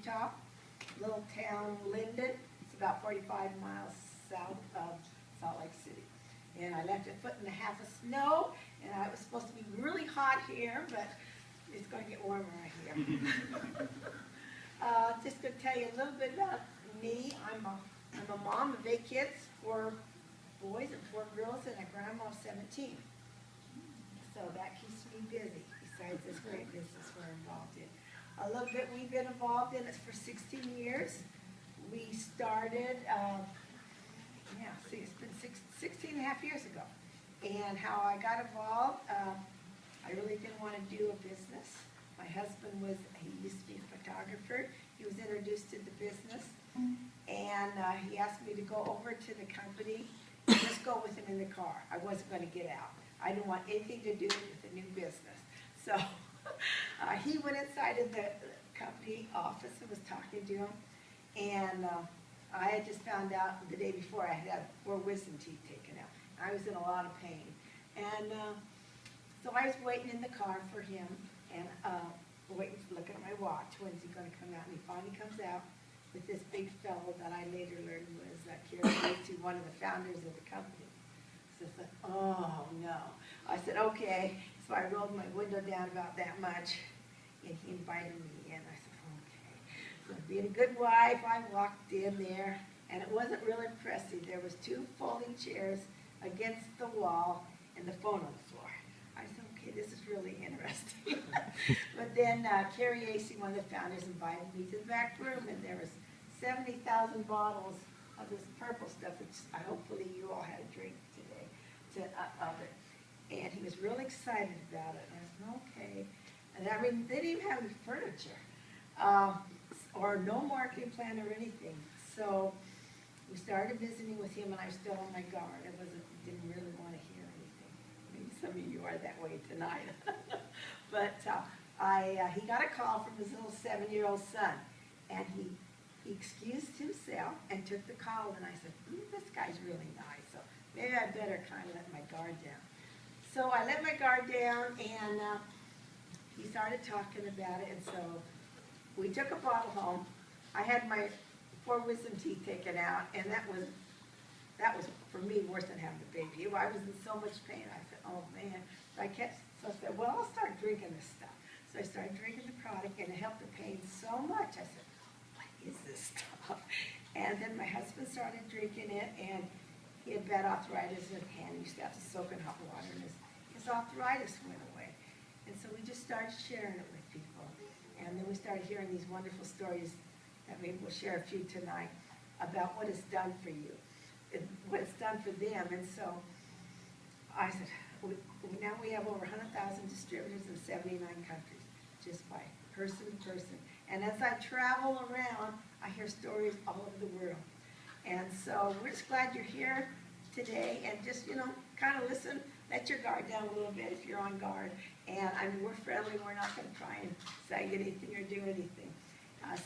Utah, little town Linden. It's about 45 miles south of Salt Lake City. And I left a foot and a half of snow, and it was supposed to be really hot here, but it's going to get warmer right here. Just going to tell you a little bit about me. I'm a mom of 8 kids, 4 boys and 4 girls, and a grandma of 17. So that keeps me busy, besides this great business we're involved in. A little bit we've been involved in it for 16 years. We started, it's been 16 and a half years ago. And how I got involved, I really didn't want to do a business. My husband he used to be a photographer. He was introduced to the business. And he asked me to go over to the company and just go with him in the car. I wasn't going to get out. I didn't want anything to do with the new business. So he went inside of the company office and was talking to him. And I had just found out the day before I had 4 wisdom teeth taken out. I was in a lot of pain. And so I was waiting in the car for him and waiting to look at my watch. When's he going to come out? And he finally comes out with this big fellow that I later learned was one of the founders of the company. So I thought, oh no. I said, okay. So I rolled my window down about that much, and he invited me in. I said, okay. So being a good wife, I walked in there, and it wasn't real impressive. There was 2 folding chairs against the wall and the phone on the floor. I said, okay, this is really interesting. But then Carrie Acey, one of the founders, invited me to the back room, and there was 70,000 bottles of this purple stuff, which hopefully you all had a drink today of it. And he was really excited about it. And I said, okay. And I mean, they didn't even have any furniture or no marketing plan or anything. So we started visiting with him, and I was still on my guard. I didn't really want to hear anything. Maybe some of you are that way tonight. But he got a call from his little 7-year-old son, and he excused himself and took the call. And I said, this guy's really nice, so maybe I better kind of let my guard down. So I let my guard down, and he started talking about it, and so we took a bottle home. I had my 4 wisdom teeth taken out, and that was for me worse than having a baby. I was in so much pain. I said, oh man. So I said, well, I'll start drinking this stuff. So I started drinking the product, and it helped the pain so much. I said, what is this stuff? And then my husband started drinking it, and he had bad arthritis in his hand. He used to have to soak in hot water, and his arthritis went away. And so we just started sharing it with people. And then we started hearing these wonderful stories that maybe we'll share a few tonight about what it's done for you, what it's done for them. And so I said, now we have over 100,000 distributors in 79 countries, just by person to person. And as I travel around, I hear stories all over the world. And so we're just glad you're here today, and just, kind of listen, let your guard down a little bit if you're on guard. And I mean, we're friendly, we're not going to try and say anything or do anything.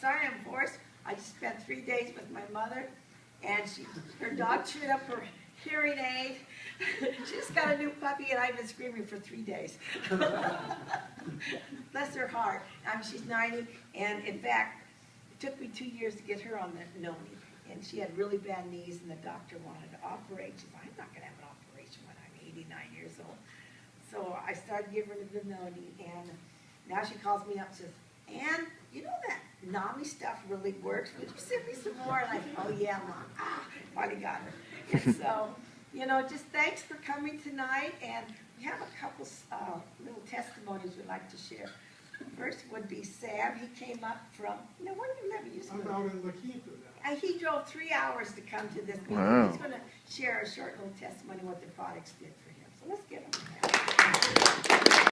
Sorry I'm hoarse. I just spent 3 days with my mother, and her dog chewed up her hearing aid. She just got a new puppy, and I've been screaming for 3 days. Bless her heart. She's 90, and in fact, it took me 2 years to get her on the noni. And she had really bad knees, and the doctor wanted to operate. She said, I'm not going to have an operation when I'm 89 years old. So I started giving her the noni, and now she calls me up and says, Ann, you know that NAMI stuff really works. Would you send me some more? And I said, oh yeah, Mom. Finally got her. And so, just thanks for coming tonight. And we have a couple little testimonies we'd like to share. First would be Sam. He came up from, where do you live? I'm out in La Quinta now. And he drove 3 hours to come to this meeting. Wow. He's going to share a short little testimony what the products did for him. So let's get him.